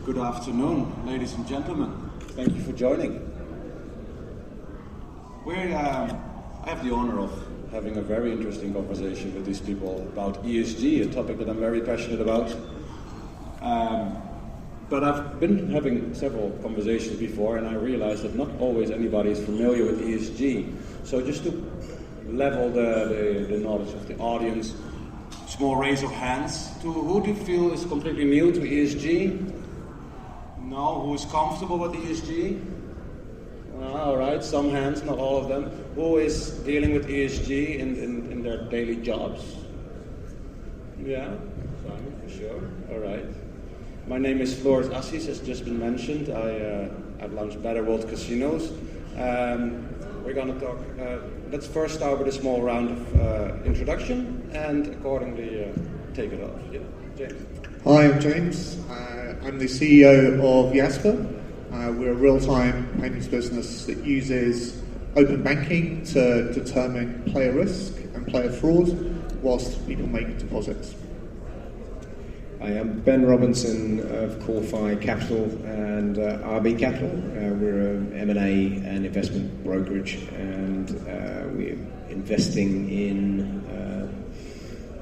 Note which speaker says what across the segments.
Speaker 1: Good afternoon, ladies and gentlemen. Thank you for joining. I have the honor of having a very interesting conversation with these people about ESG, a topic that I'm very passionate about. But I've been having several conversations before, and I realized that not always anybody is familiar with ESG. So just to level the knowledge of the audience, small raise of hands. Who do you feel is completely new to ESG? No? Who is comfortable with ESG? All right, some hands, not all of them. Who is dealing with ESG in their daily jobs? Yeah, Simon, for sure. All right. My name is Floris Assis, has just been mentioned. I've launched Better World Casinos. We're going to talk. Let's first start with a small round of introduction and accordingly take it off. Yeah, James.
Speaker 2: Hi, I'm James. I'm the CEO of Jasper. We're a real-time payments business that uses open banking to determine player risk and player fraud whilst people make deposits.
Speaker 3: I am Ben Robinson of Corfi Capital and RB Capital. We're an M&A and investment brokerage, and we're investing in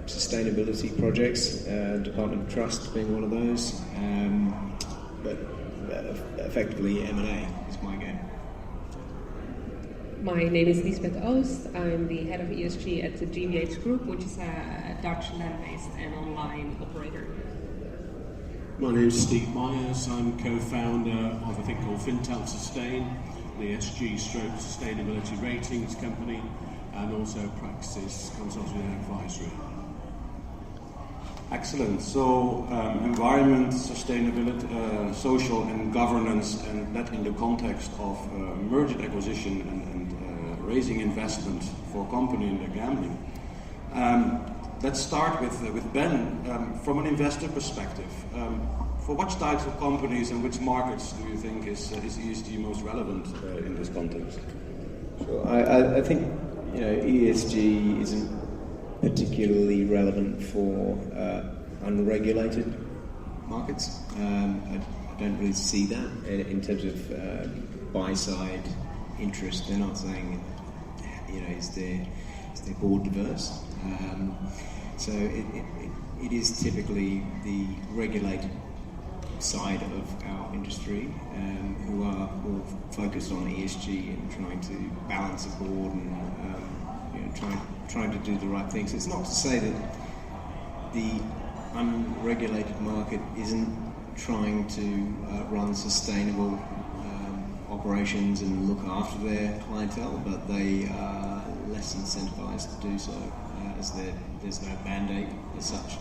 Speaker 3: sustainability projects, Department of Trust being one of those, but effectively M&A is my game.
Speaker 4: My name is Lisbeth Oost. I'm the head of ESG at the GmbH Group, which is a Dutch land-based and online operator.
Speaker 5: My name is Steve Myers. I'm co-founder of a thing called FinTel Sustain, the SG Sustainability Ratings company, and also practices consulting and advisory.
Speaker 1: Excellent. So, environment, sustainability, social and governance, and that in the context of merger acquisition and raising investment for a company in the gambling. Let's start with Ben. From an investor perspective, for which types of companies and which markets do you think is ESG most relevant in this context?
Speaker 3: Sure. I think ESG isn't particularly relevant for unregulated markets. I don't really see that in terms of buy-side interest. They're not saying, is their board diverse? So it is typically the regulated side of our industry who are more focused on ESG and trying to balance a board and trying to do the right things. It's not to say that the unregulated market isn't trying to run sustainable operations and look after their clientele, but they are less incentivized to do so as there's no mandate as such.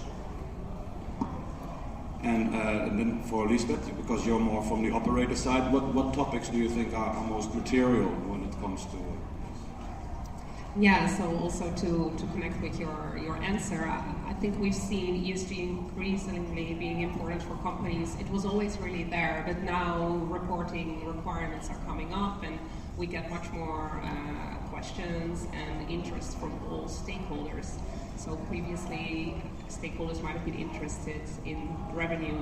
Speaker 1: And then for Lisbeth, because you're more from the operator side, what topics do you think are most material when it comes to?
Speaker 4: Yeah, so also to connect with your answer, I think we've seen ESG increasingly being important for companies. It was always really there, but now reporting requirements are coming up and we get much more questions and interest from all stakeholders. So previously, stakeholders might have been interested in revenue,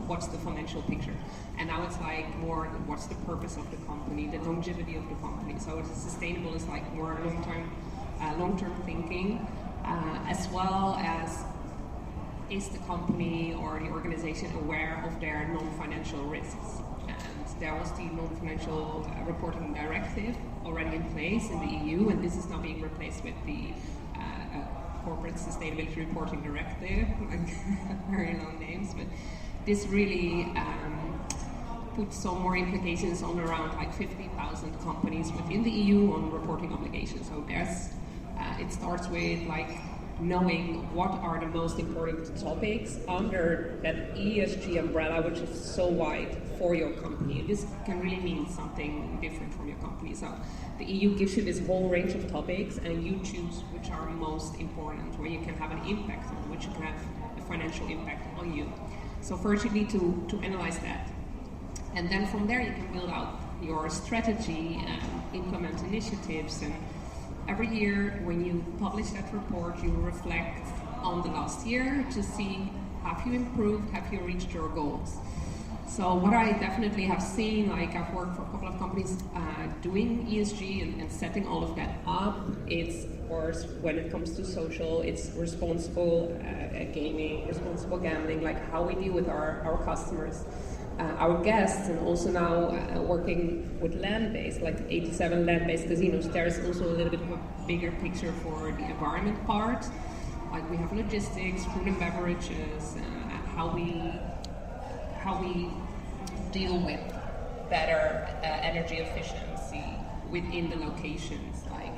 Speaker 4: what's the financial picture? And now it's like more, what's the purpose of the company, the longevity of the company. So it's sustainable is like more long-term thinking, as well as is the company or the organization aware of their non-financial risks? And there was the non-financial reporting directive already in place in the EU, and this is now being replaced with the Corporate Sustainability Reporting Directive, very long names, but this really puts some more implications on around 50,000 companies within the EU on reporting obligations. So it starts with knowing what are the most important topics under that ESG umbrella, which is so wide for your company. This can really mean something different from your company. So the EU gives you this whole range of topics, and you choose which are most important, where you can have an impact on, which you can have a financial impact on you. So first you need to analyze that. And then from there you can build out your strategy and implement initiatives. And every year when you publish that report, you reflect on the last year to see, have you improved, have you reached your goals? So what I definitely have seen, like I've worked for a couple of companies doing ESG and setting all of that up. It's, of course, when it comes to social, it's responsible gaming, responsible gambling, like how we deal with our customers, our guests, and also now working with land-based, like 87 land-based casinos. There's also a little bit of a bigger picture for the environment part. Like we have logistics, food and beverages, how we deal with better energy efficiency within the locations, like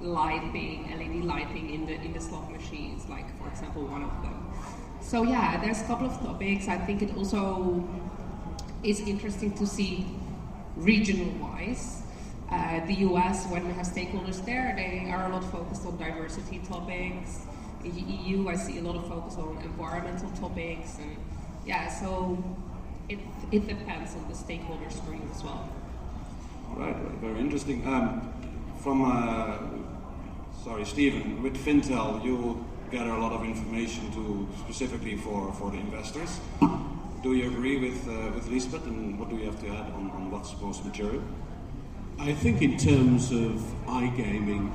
Speaker 4: lighting, LED lighting in the slot machines, like for example one of them. So yeah, there's a couple of topics. I think it also is interesting to see regional-wise. The US, when we have stakeholders there, they are a lot focused on diversity topics. In the EU, I see a lot of focus on environmental topics, and yeah, so it depends on the stakeholders for you as well.
Speaker 1: Right, very interesting. Stephen, with Fintel, you gather a lot of information specifically for the investors. Do you agree with Lisbeth, and what do you have to add on what's most material?
Speaker 5: I think in terms of iGaming,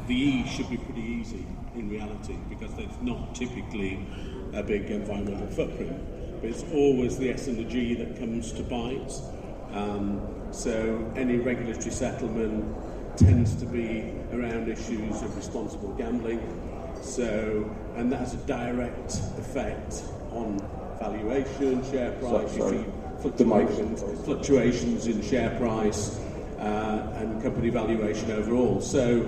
Speaker 5: the E should be pretty easy in reality, because there's not typically a big environmental footprint, but it's always the S and the G that comes to bite. So any regulatory settlement tends to be around issues of responsible gambling. So, and that has a direct effect on valuation, share price. You see fluctuations in share price and company valuation overall. So,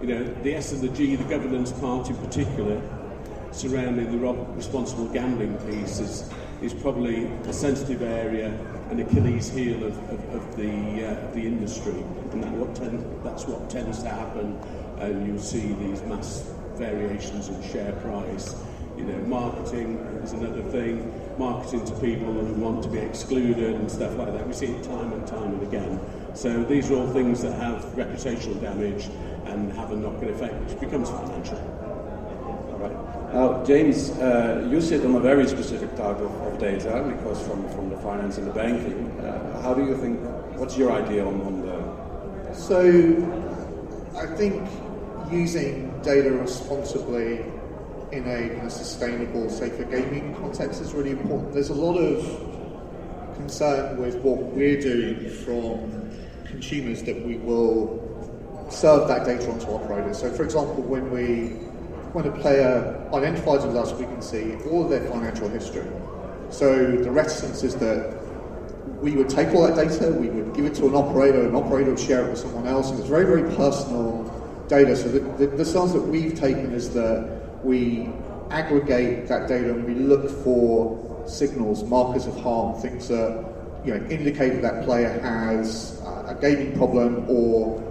Speaker 5: the S and the G, the governance part in particular, surrounding the responsible gambling piece is probably a sensitive area, an Achilles heel of the industry, and that's what tends to happen. And you see these mass variations in share price. Marketing is another thing. Marketing to people who want to be excluded and stuff like that. We see it time and time and again. So these are all things that have reputational damage and have a knock-on effect, which becomes financial.
Speaker 1: All right. Now, James, you sit on a very specific type of data, because from the finance and the banking. How do you think? What's your idea on the?
Speaker 2: So, I think using data responsibly in a sustainable, safer gaming context is really important. There's a lot of concern with what we're doing from consumers that we will serve that data onto operators. So, for example, when a player identifies with us, we can see all of their financial history. So the reticence is that we would take all that data, we would give it to an operator would share it with someone else, and it's very, very personal data. So the stance that we've taken is that we aggregate that data and we look for signals, markers of harm, things that indicate that player has a gaming problem or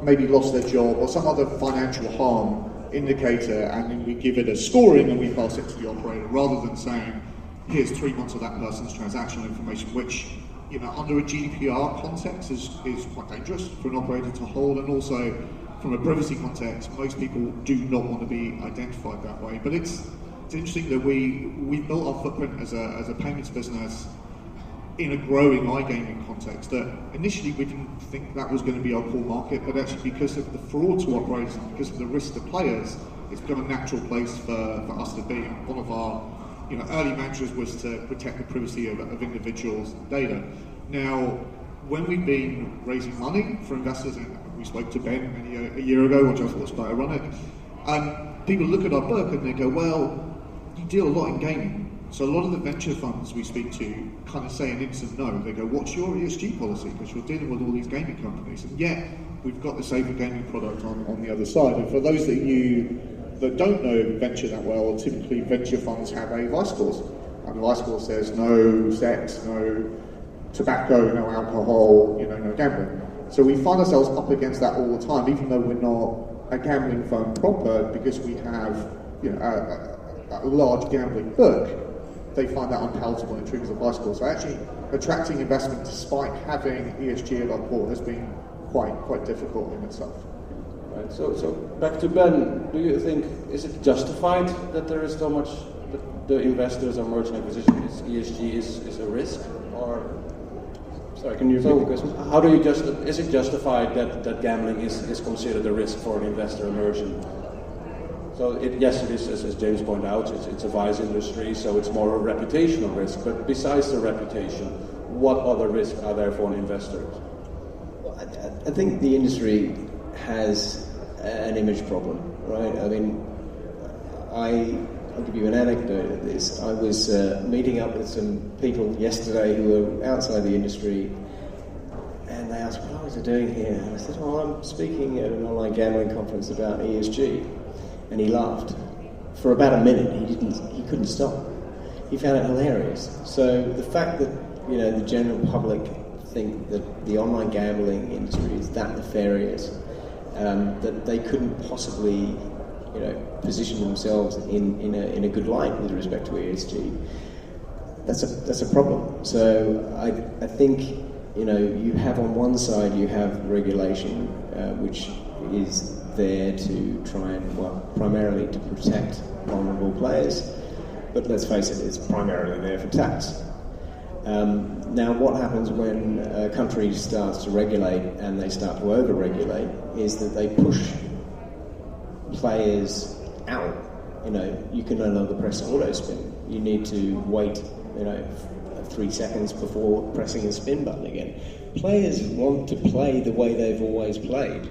Speaker 2: maybe lost their job or some other financial harm indicator, and then we give it a scoring and we pass it to the operator, rather than saying, here's 3 months of that person's transactional information, which under a GDPR context is quite dangerous for an operator to hold, and also from a privacy context, most people do not want to be identified that way. But it's interesting that we built our footprint as a payments business in a growing iGaming context, that initially we didn't think that was going to be our core market, but actually because of the fraud to operators and because of the risk to players, it's become a natural place for us to be. One of our early mantras was to protect the privacy of individuals' data. Now, when we've been raising money for investors, and we spoke to Ben a year ago, which I thought was quite ironic, people look at our book and they go, well, you deal a lot in gaming. So a lot of the venture funds we speak to kind of say an instant no. They go, what's your ESG policy? Because you're dealing with all these gaming companies. And yet, we've got the safer gaming product on the other side. And for those that don't know venture that well, typically venture funds have a vice clause. And the vice clause says no sex, no tobacco, no alcohol, no gambling. So we find ourselves up against that all the time, even though we're not a gambling firm proper, because we have a large gambling book. They find that unpalatable and it triggers a vice clause. So actually attracting investment despite having ESG at our core has been quite difficult in itself.
Speaker 1: Right. So back to Ben. Do you think, is it justified that there is so much the investors or merchant acquisition ESG is a risk, or
Speaker 3: Sorry, can you repeat the question?
Speaker 1: how do you is it justified that gambling is considered a risk for an investor or merchant? So yes, it is, as James pointed out, it's a vice industry, so it's more a reputational risk. But besides the reputation, what other risks are there for an investor?
Speaker 3: Well, I think the industry has an image problem, right? I mean, I'll give you an anecdote of this. I was meeting up with some people yesterday who were outside the industry, and they asked, what was I doing here? And I said, I'm speaking at an online gambling conference about ESG. And he laughed. For about a minute, he couldn't stop. He found it hilarious. So the fact that, the general public think that the online gambling industry is that nefarious, that they couldn't possibly position themselves in a good light with respect to ESG. That's a problem. So I think you have on one side you have regulation, which is there to try and primarily to protect vulnerable players, but let's face it, it's primarily there for tax. Now, what happens when a country starts to regulate and they start to over-regulate is that they push players out. You can no longer press auto spin. You need to wait 3 seconds before pressing the spin button again. Players want to play the way they've always played.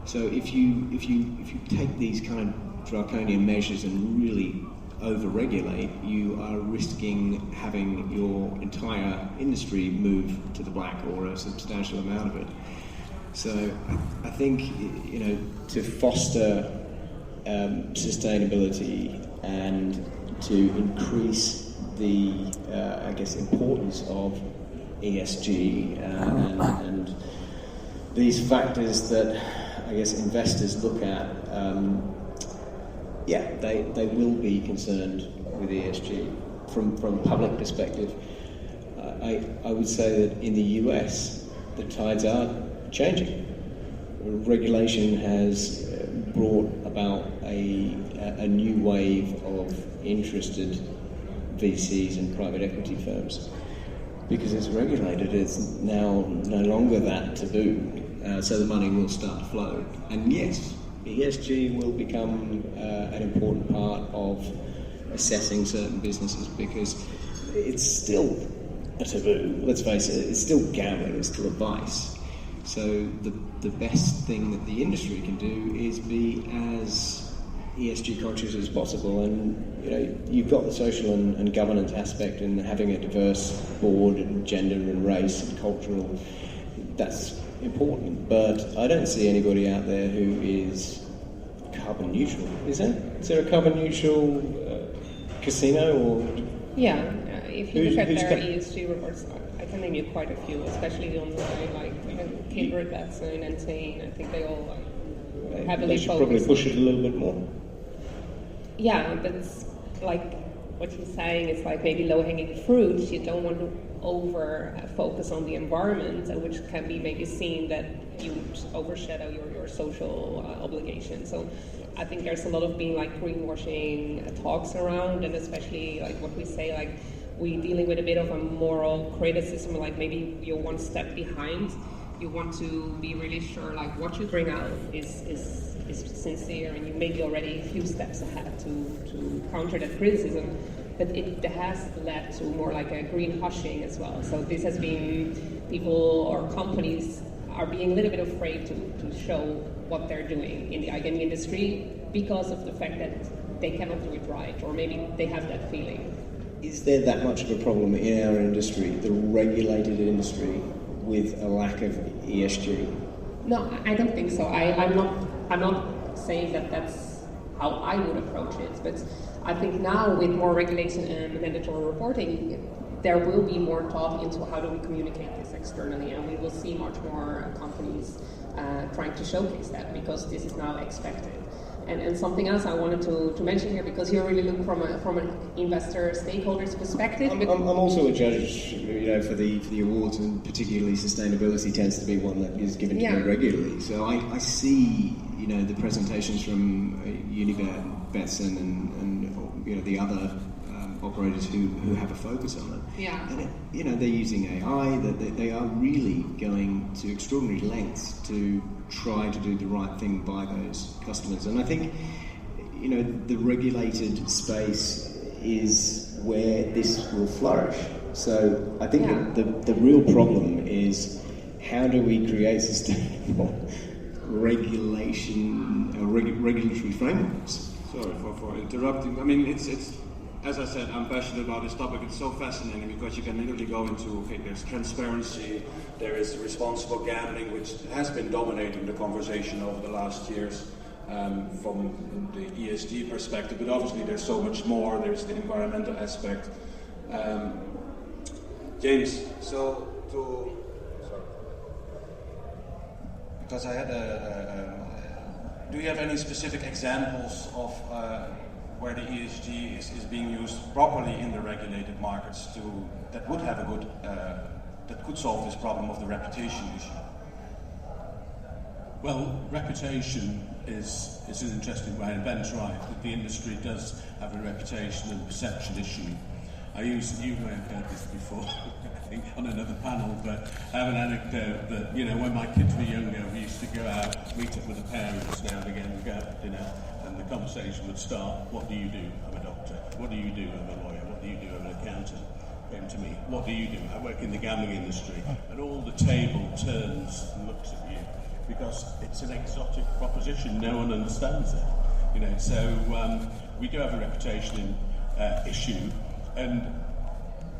Speaker 3: So if you take these kind of draconian measures and really over-regulate, you are risking having your entire industry move to the black, or a substantial amount of it. So I think to foster sustainability and to increase the importance of ESG and these factors that investors look at, they will be concerned with ESG from a public perspective. I would say that in the US the tides are changing. Regulation has brought about a new wave of interested VCs and private equity firms. Because it's regulated, it's now no longer that taboo. So the money will start to flow. And yes, ESG will become an important part of assessing certain businesses, because it's still a taboo. Let's face it, it's still gambling, it's still a vice. So the best thing that the industry can do is be as ESG conscious as possible, and you've got the social and governance aspect, and having a diverse board and gender and race and cultural, that's important. But I don't see anybody out there who is carbon neutral. Is there? Is there a carbon neutral casino or?
Speaker 4: Yeah, if you look at their ESG reports, I can name you quite a few, especially on the like Kindred, Betson, and Entain. I think they all heavily
Speaker 3: They should
Speaker 4: focus.
Speaker 3: probably push it a little bit more.
Speaker 4: Yeah, but it's like what you're saying, it's like maybe low-hanging fruit. You don't want to over-focus on the environment, which can be maybe seen that you overshadow your social obligations. So I think there's a lot of being like greenwashing talks around, and especially like what we say, like we're dealing with a bit of a moral criticism, like maybe you're one step behind. You want to be really sure like what you bring out is sincere, and you may be already a few steps ahead to counter that criticism. But it has led to more like a greenwashing as well. So this has been people or companies are being a little bit afraid to show what they're doing in the iGaming industry because of the fact that they cannot do it right, or maybe they have that feeling.
Speaker 3: Is there that much of a problem in our industry, the regulated industry, with a lack of ESG?
Speaker 4: No, I don't think so. I'm not saying that that's how I would approach it, but I think now with more regulation and mandatory reporting, there will be more thought into how do we communicate this externally, and we will see much more companies trying to showcase that, because this is now expected. And something else I wanted to mention here, because you really look from an investor stakeholders perspective.
Speaker 3: I'm also a judge, for the awards, and particularly sustainability tends to be one that is given to me regularly. So I see the presentations from Unibet, Betson, and the other operators who have a focus on it.
Speaker 4: Yeah.
Speaker 3: And they're using AI. They are really going to extraordinary lengths to try to do the right thing by those customers. And I think the regulated space is where this will flourish. So I think the real problem is, how do we create sustainable regulatory frameworks?
Speaker 1: Sorry for interrupting. I mean, it's as I said, I'm passionate about this topic. It's so fascinating because you can literally go into, there's transparency, there is responsible gambling, which has been dominating the conversation over the last years from the ESG perspective, but obviously there's so much more. There's the environmental aspect. James, because I had do you have any specific examples of where the ESG is being used properly in the regulated markets that would have a good, that could solve this problem of the reputation issue?
Speaker 5: Well, reputation is an interesting way, and Ben's right, that the industry does have a reputation and perception issue. You may have heard this before, I think, on another panel, but I have an anecdote that, when my kids were younger, we used to go out, meet up with the parents now and again, we'd go out for dinner, and the conversation would start, what do you do? I'm a doctor. What do you do? I'm a lawyer. What do you do? I'm an accountant. Came to me, what do you do? I work in the gambling industry. And all the table turns and looks at you, because it's an exotic proposition, no one understands it. So we do have a reputation issue. And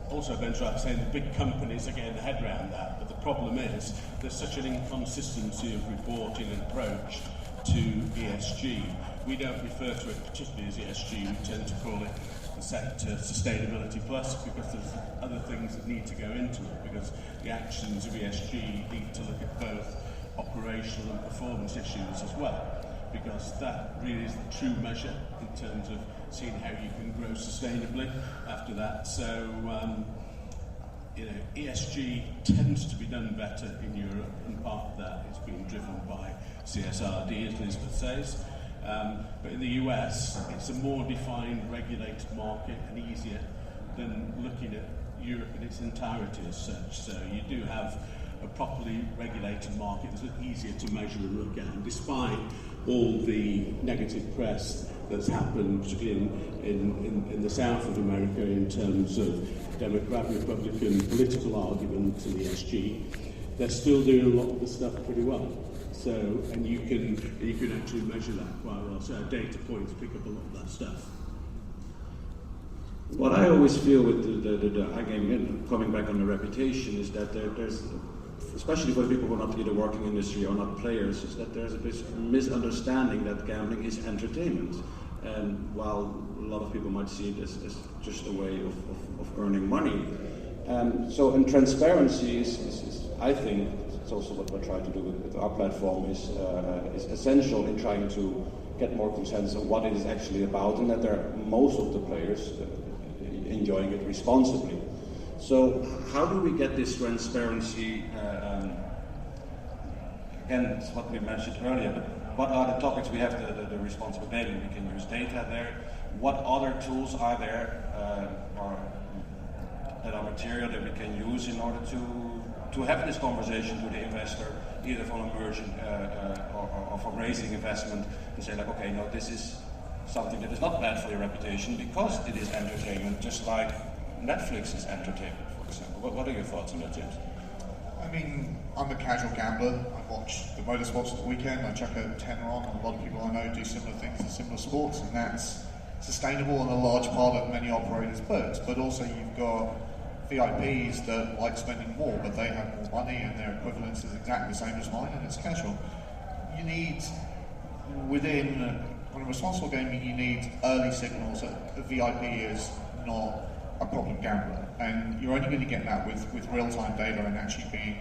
Speaker 5: also, Ben's right saying the big companies are getting their head around that, but the problem is there's such an inconsistency of reporting and approach to ESG. We don't refer to it particularly as ESG, we tend to call it the sector Sustainability Plus, because there's other things that need to go into it, because the actions of ESG need to look at both operational and performance issues as well, because that really is the true measure in terms of seeing how you can grow sustainably after that. So, ESG tends to be done better in Europe, and part of that is being driven by CSRD, as Elizabeth says. But in the US, it's a more defined, regulated market and easier than looking at Europe in its entirety as such. So you do have a properly regulated market that's easier to measure and look at. And despite all the negative press that's happened, particularly in the south of America, in terms of Democrat, Republican political arguments in ESG, they're still doing a lot of the stuff pretty well. So, and you can actually measure that quite well. So our data points pick up a lot of that stuff.
Speaker 1: What I always feel with the iGaming, coming back on the reputation, is that there's, especially for the people who are not in the working industry or not players, is that there's a bit of misunderstanding that gambling is entertainment. And while a lot of people might see it as just a way of earning money. So, and transparency is, I think, it's also what we're trying to do with our platform, is essential in trying to get more consensus on what it is actually about, and that most of the players enjoying it responsibly. So how do we get this transparency? Again, it's what we mentioned earlier, but what are the topics? We have the responsible gaming, we can use data there. What other tools are there that are material that we can use in order to have this conversation with the investor, either from immersion or from raising investment, and say like, okay, no, this is something that is not bad for your reputation because it is entertainment, just like Netflix is entertainment, for example. What are your thoughts on that, James?
Speaker 2: I mean, I'm a casual gambler. I watch the motorsports at the weekend. I chuck a tenner on, and a lot of people I know do similar things in similar sports, and that's sustainable and a large part of many operators' books. But also, you've got VIPs that like spending more, but they have more money, and their equivalence is exactly the same as mine, and it's casual. You need, within on a responsible gaming, you need early signals that a VIP is not a problem gambler, and you're only going to get that with real-time data and actually being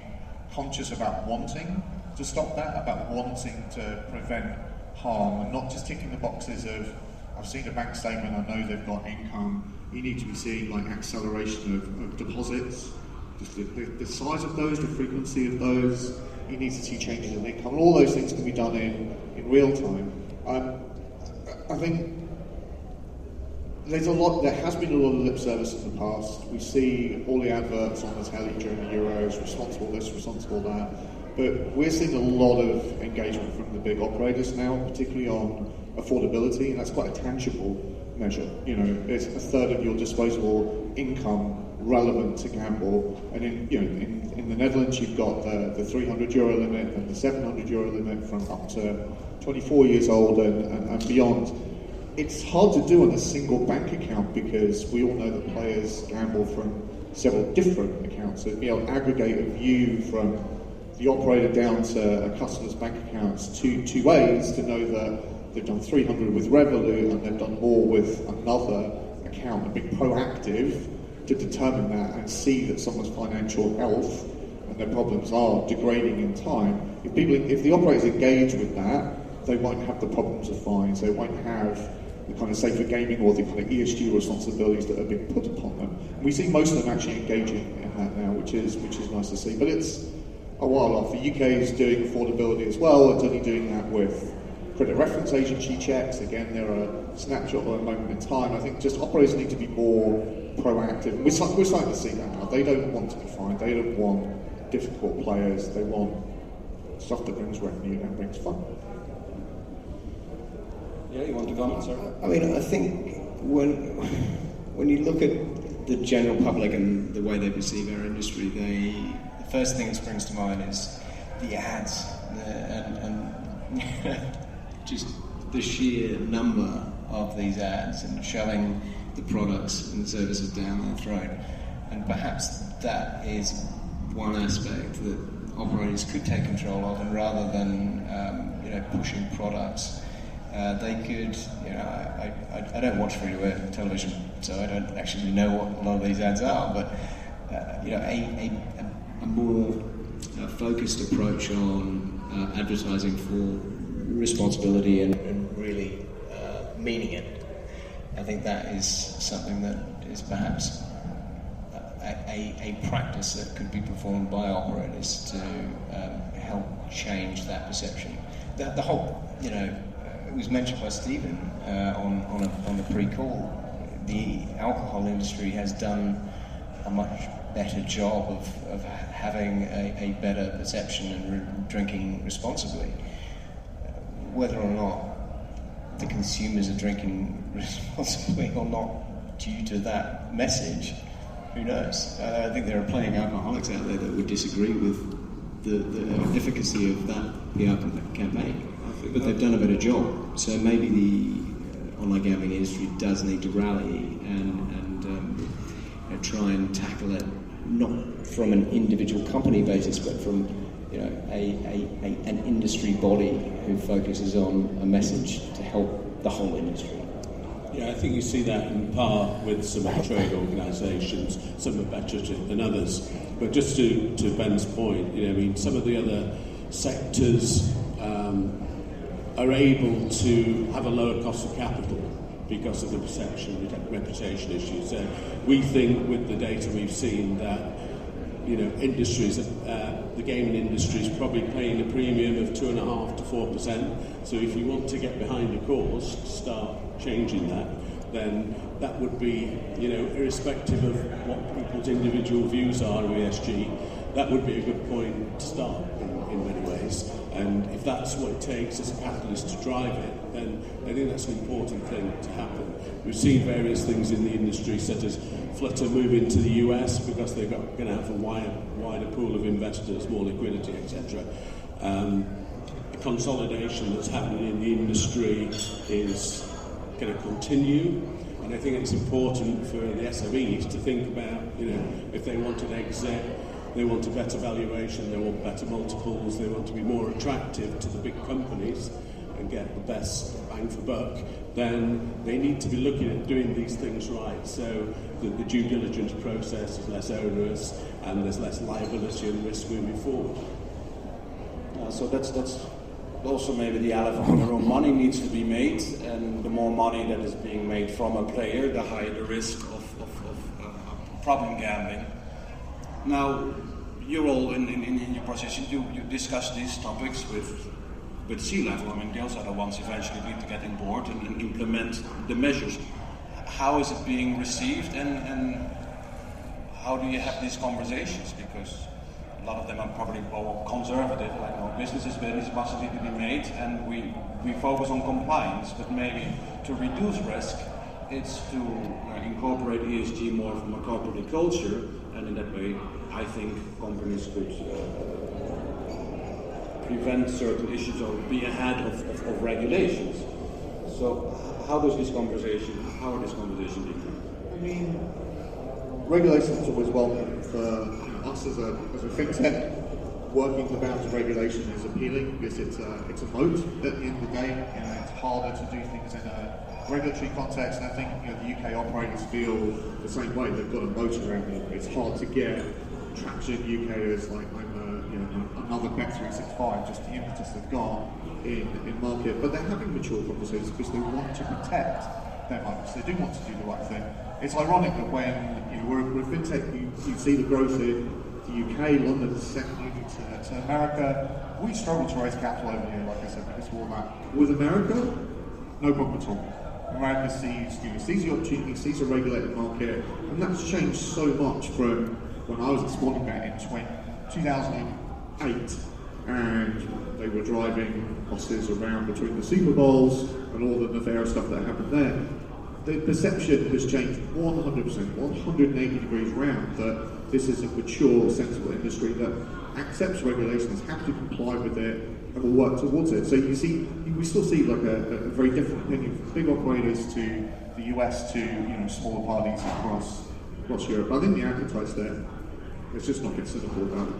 Speaker 2: conscious about wanting to stop that, about wanting to prevent harm, and not just ticking the boxes of, I've seen a bank statement, I know they've got income. You need to be seeing like acceleration of deposits, just the size of those, the frequency of those. You need to see changes in income. All those things can be done in real time. I think There has been a lot of lip service in the past. We see all the adverts on the telly during the Euros, responsible this, responsible that. But we're seeing a lot of engagement from the big operators now, particularly on affordability, and that's quite a tangible measure. You know, it's a third of your disposable income relevant to gamble. And in the Netherlands, you've got the €300 limit and the €700 limit from up to 24 years old and beyond. It's hard to do on a single bank account because we all know that players gamble from several different accounts. So to be able to aggregate a view from the operator down to a customer's bank accounts two ways to know that they've done 300 with Revolut and they've done more with another account, and be proactive to determine that and see that someone's financial health and their problems are degrading in time. If the operators engage with that, they won't have the problems of fines, they won't have the kind of safer gaming or the kind of ESG responsibilities that are being put upon them. And we see most of them actually engaging in that now, which is nice to see. But it's a while off. The UK is doing affordability as well. It's only doing that with credit reference agency checks. Again, they're a snapshot or a moment in time. I think just operators need to be more proactive. We're starting to see that now. They don't want to be fined. They don't want difficult players. They want stuff that brings revenue and brings fun.
Speaker 1: Yeah, you want to comment, sir?
Speaker 3: I mean, I think when you look at the general public and the way they perceive our industry, the first thing that springs to mind is the ads and just the sheer number of these ads and shoving the products and the services down their throat. And perhaps that is one aspect that operators could take control of, and rather than pushing products, they could, I don't watch free-to-air television, so I don't actually know what a lot of these ads are, but a more focused approach on advertising for responsibility and really meaning it. I think that is something that is perhaps a practice that could be performed by operators to help change that perception. The whole, it was mentioned by Stephen on the pre-call. The alcohol industry has done a much better job of having a better perception and drinking responsibly. Whether or not the consumers are drinking responsibly or not due to that message, who knows? I think there are plenty of alcoholics out there that would disagree with the efficacy of that PR campaign. But they've done a better job. So maybe the online gambling industry does need to rally and try and tackle it not from an individual company basis, but from an industry body who focuses on a message to help the whole industry.
Speaker 5: Yeah, I think you see that in part with some of the trade organisations. Some are better than others. But just to Ben's point, some of the other sectors are able to have a lower cost of capital because of the perception, reputation issues. We think with the data we've seen that industries, the gaming industry is probably paying a premium of 2.5% to 4%. So if you want to get behind a cause, start changing that, then that would be, irrespective of what people's individual views are of ESG, that would be a good point to start in many ways. And if that's what it takes as a catalyst to drive it, then I think that's an important thing to happen. We've seen various things in the industry, such as Flutter move into the US because they're going to have a wider pool of investors, more liquidity, etc. The consolidation that's happening in the industry is going to continue, and I think it's important for the SMEs to think about, if they want an exit, they want a better valuation, they want better multiples, they want to be more attractive to the big companies and get the best bang for buck, then they need to be looking at doing these things right, so that the due diligence process is less onerous and there's less liability and risk moving forward.
Speaker 1: So that's also maybe the elephant in the room. Money needs to be made, and the more money that is being made from a player, the higher the risk of problem gambling. Now, you're all in your position, you discuss these topics with C-level. I mean, those are the ones eventually need to get on board and implement the measures. how is it being received, and how do you have these conversations? Because a lot of them are probably more conservative, like, no, business is massively to be made, and we focus on compliance, but maybe to reduce risk, it's to incorporate ESG more from a corporate culture, and in that way, I think companies could prevent certain issues or be ahead of regulations. So, how are these conversations being done?
Speaker 2: I mean, regulation is always welcome. For us as a fintech, working the bounds of regulation is appealing because it's a moat at the end of the day. It's harder to do things in a regulatory context, and I think the UK operators feel the same way. They've got a moat around them. It's hard to get traction. UK is like another Bet365, just the impetus they've got in market. But they're having mature conversations because they want to protect their moats. They do want to do the right thing. It's ironic that when we're fintech, you see the growth in the UK, London is second moving to America. We struggle to raise capital over here, like I said, because of all that. With America, no problem at all. America sees the opportunity, sees a regulated market, and that's changed so much from when I was at Sportingbet in 2008, and they were driving buses around between the Super Bowls and all the nefarious stuff that happened there. The perception has changed 100%, 180 degrees round, that this is a mature, sensible industry that accepts regulations, have to comply with it, and will work towards it. So we still see like a very different opinion from big operators to the US to smaller parties across Europe. I think the appetite's there. Let's just not get cynical about it.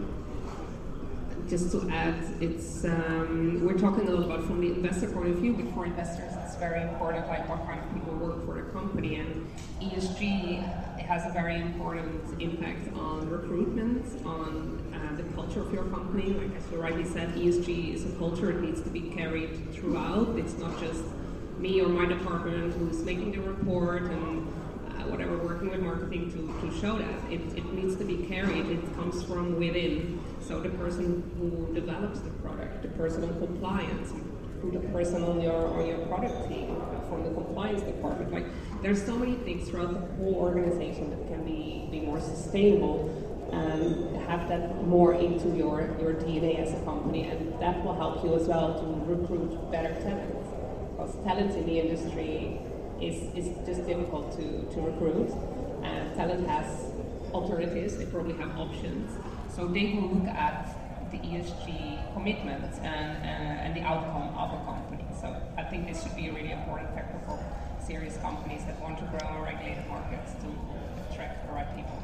Speaker 4: Just to add, it's we're talking a lot about from the investor point of view, but for investors it's very important, like what kind of people work for the company, and ESG has a very important impact on recruitment, on the culture of your company. Like as you rightly said, ESG is a culture, it needs to be carried throughout. It's not just me or my department who's making the report and whatever, working with marketing to show that. It needs to be carried, it comes from within. So the person who develops the product, the person on compliance, the person on your product team, from the compliance department. Like there's so many things throughout the whole organization that can be more sustainable and have that more into your DNA as a company, and that will help you as well to recruit better talent. Because talent in the industry is just difficult to recruit, and talent has alternatives, they probably have options, so they will look at the ESG commitment and the outcome of a company. So I think this should be a really important factor for serious companies that want to grow in regulated markets to attract the right people.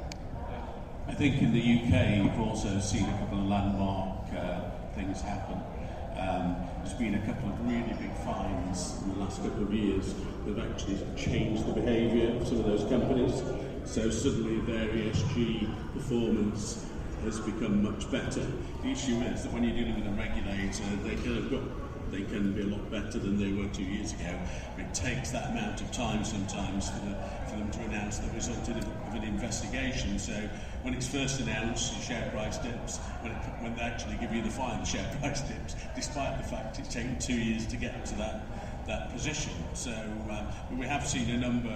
Speaker 5: I think in the UK you've also seen a couple of landmark things happen. There's been a couple of really big fines in the last couple of years that have actually changed the behaviour of some of those companies. So suddenly their ESG performance has become much better. The issue is that when you're dealing with a regulator, they can be a lot better than they were 2 years ago. It takes that amount of time sometimes for them to announce the result of an investigation. So when it's first announced, the share price dips. When they actually give you the fine, the share price dips, despite the fact it's taken 2 years to get to that position. So we have seen a number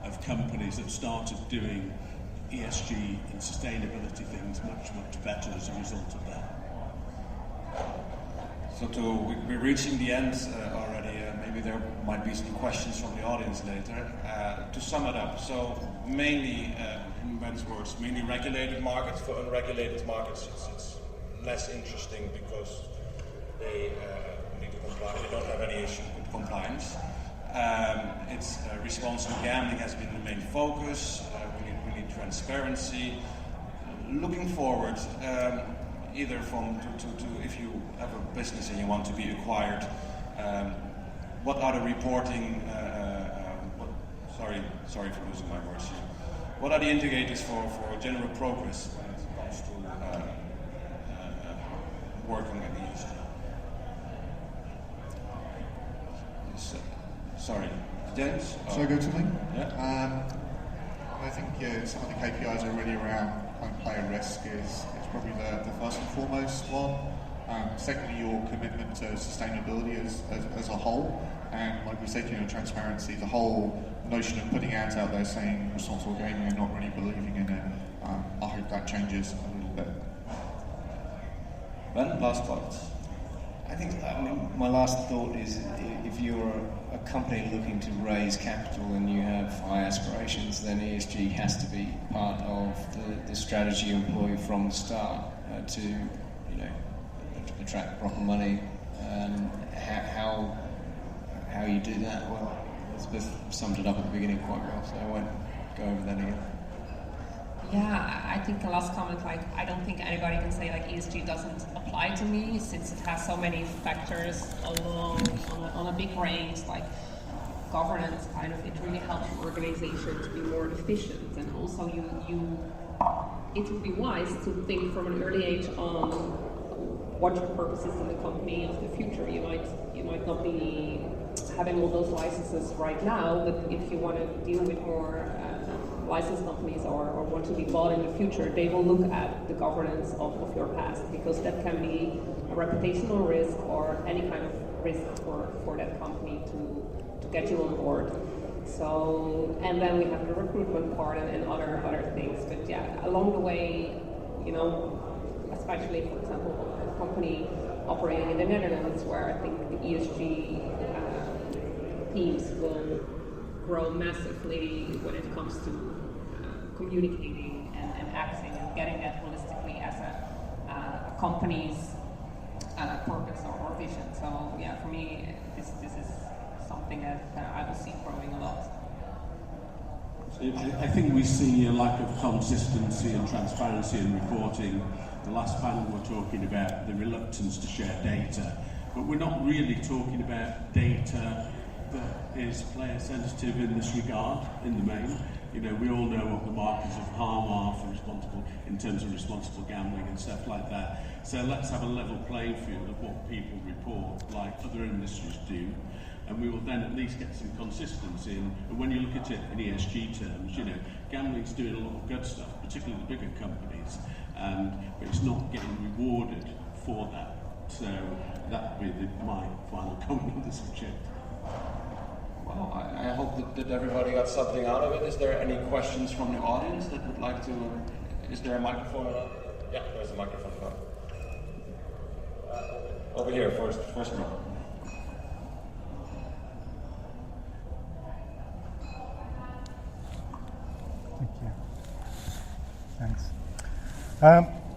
Speaker 5: of companies that started doing ESG and sustainability things much, much better as a result of that.
Speaker 1: So we're reaching the end already. Maybe there might be some questions from the audience later. To sum it up, so mainly, in Ben's words, mainly regulated markets. For unregulated markets, it's less interesting because they need to comply. They don't have any issue with compliance. It's responsible gambling has been the main focus. We need transparency. Looking forward. Either to if you have a business and you want to be acquired, what are the reporting? Sorry for losing my words here. What are the indicators for general progress when it comes to working at ESG? Sorry, James.
Speaker 2: Shall I go to me?
Speaker 1: Yeah.
Speaker 2: I think some of the KPIs are really around player risk is probably the first and foremost one. Secondly, your commitment to sustainability as a whole. And like we said, transparency, the whole notion of putting ads out there saying responsible gaming and not really believing in it, I hope that changes a little bit.
Speaker 1: Ben, last thoughts?
Speaker 3: My last thought is, if you're a company looking to raise capital and you have high aspirations, then ESG has to be part of the strategy employed from the start to attract proper money. How you do that? Well, Elizabeth summed it up at the beginning quite well, so I won't go over that again.
Speaker 4: Yeah, I think the last comment, I don't think anybody can say ESG doesn't apply to me, since it has so many factors along on a big range, like governance, it really helps your organization to be more efficient, and also it would be wise to think from an early age on what your purpose is in the company of the future. You might not be having all those licenses right now, but if you want to deal with more licensed companies or want to be bought in the future, they will look at the governance of your past, because that can be a reputational risk or any kind of risk for that company to get you on board. So, and then we have the recruitment part and other things. But yeah, along the way, especially for example, a company operating in the Netherlands, where I think the ESG teams will grow massively when it comes to communicating and acting and getting that holistically as a company's purpose or vision. So yeah, for me, this is something that I will see growing a lot.
Speaker 5: I think we see a lack of consistency and transparency in reporting. The last panel we're talking about the reluctance to share data, but we're not really talking about data that is player sensitive in this regard in the main. We all know what the markers of harm are in terms of responsible gambling and stuff like that. So let's have a level playing field of what people report, like other industries do, and we will then at least get some consistency. And when you look at it in ESG terms, gambling's doing a lot of good stuff, particularly the bigger companies, but it's not getting rewarded for that. So that would be my final comment on the subject.
Speaker 1: Well, I hope that everybody got something out of it. Is there any questions from the audience that would like to... Is there a microphone? Yeah, there's a microphone. Over here, first row.
Speaker 6: Thank you. Thanks.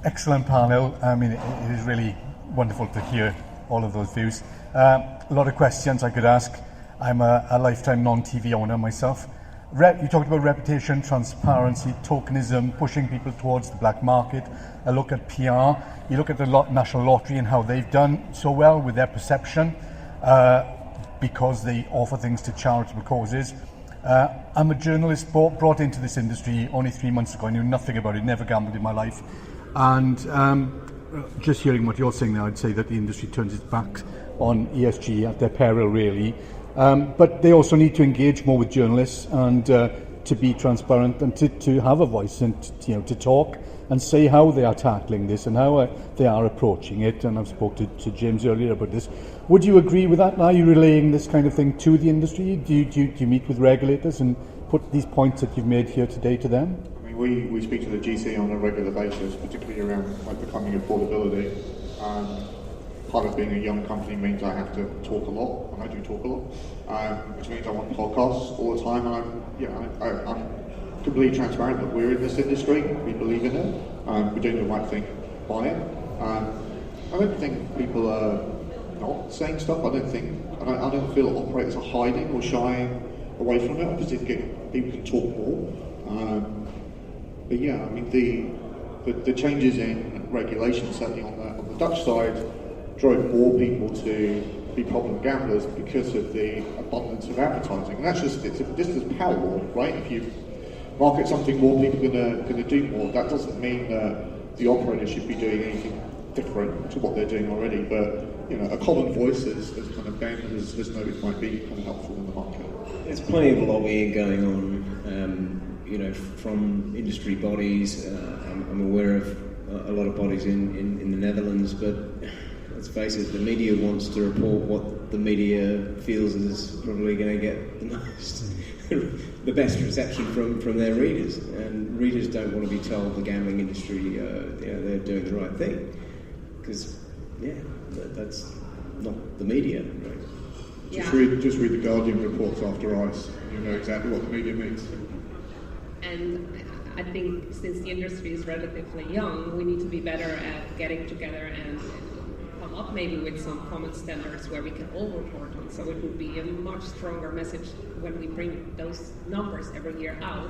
Speaker 6: Excellent panel. It is really wonderful to hear all of those views. A lot of questions I could ask. I'm a lifetime non-TV owner myself. You talked about reputation, transparency, tokenism, pushing people towards the black market. I look at PR. You look at the National Lottery and how they've done so well with their perception because they offer things to charitable causes. I'm a journalist brought into this industry only 3 months ago. I knew nothing about it, never gambled in my life. And just hearing what you're saying now, I'd say that the industry turns its back on ESG at their peril, really. But they also need to engage more with journalists and to be transparent and to have a voice and to talk and say how they are tackling this and how they are approaching it. And I've spoken to James earlier about this. Would you agree with that? Are you relaying this kind of thing to the industry? Do you meet with regulators and put these points that you've made here today to them?
Speaker 2: We speak to the GC on a regular basis, particularly around becoming affordability. Part of being a young company means I have to talk a lot, and I do talk a lot, which means I'm on podcasts all the time, and I'm completely transparent that we're in this industry, we believe in it, we're doing the right thing by it. I don't think people are not saying stuff. I don't feel that operators are hiding or shying away from it. I just think people can talk more. But yeah, the changes in regulation, certainly on the Dutch side, drove more people to be problem gamblers because of the abundance of advertising. And that's just as power law, right? If you market something more, people are going to do more. That doesn't mean that the operator should be doing anything different to what they're doing already. But a common voice as kind of gamblers as noted might be kind of helpful in the market.
Speaker 3: There's plenty of lobbying going on, from industry bodies. I'm aware of a lot of bodies in the Netherlands, but let's face it, the media wants to report what the media feels is probably going to get the most, the best reception from their readers. And readers don't want to be told the gambling industry, they're doing the right thing, because that's not the media, right?
Speaker 2: Just read the Guardian reports after ICE. You know exactly what the media means.
Speaker 4: And I think since the industry is relatively young, we need to be better at getting together and come up maybe with some common standards where we can all report on. So it would be a much stronger message when we bring those numbers every year out,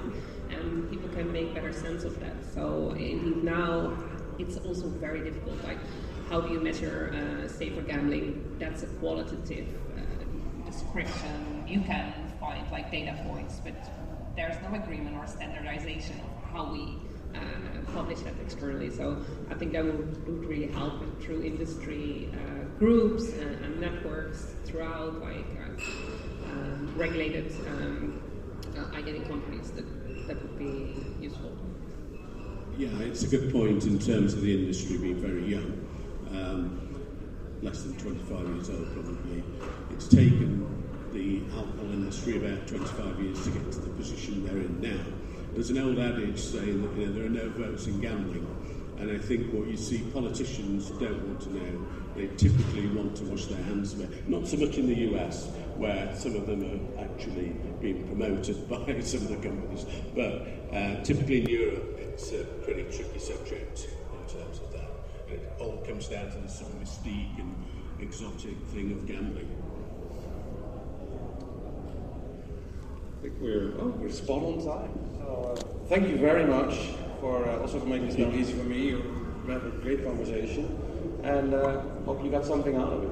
Speaker 4: and people can make better sense of that. So indeed now it's also very difficult. Like, how do you measure safer gambling? That's a qualitative description. You can find like data points, but there's no agreement or standardization of how we publish that externally. So I think that would really help through industry groups and networks throughout, like regulated iGaming companies. That would be useful.
Speaker 5: Yeah, it's a good point in terms of the industry being very young. Less than 25 years old probably. It's taken the alcohol industry about 25 years to get to the position they're in now. There's an old adage saying that there are no votes in gambling, and I think what you see politicians don't want to know. They typically want to wash their hands of it. Not so much in the US, where some of them are actually being promoted by some of the companies, but typically in Europe it's a pretty tricky subject in terms of that. And it all comes down to the sort of mystique and exotic thing of gambling.
Speaker 1: I think we're spot on time. So thank you very much for also for making this now easy for me. We had a great conversation, and hope you got something out of it.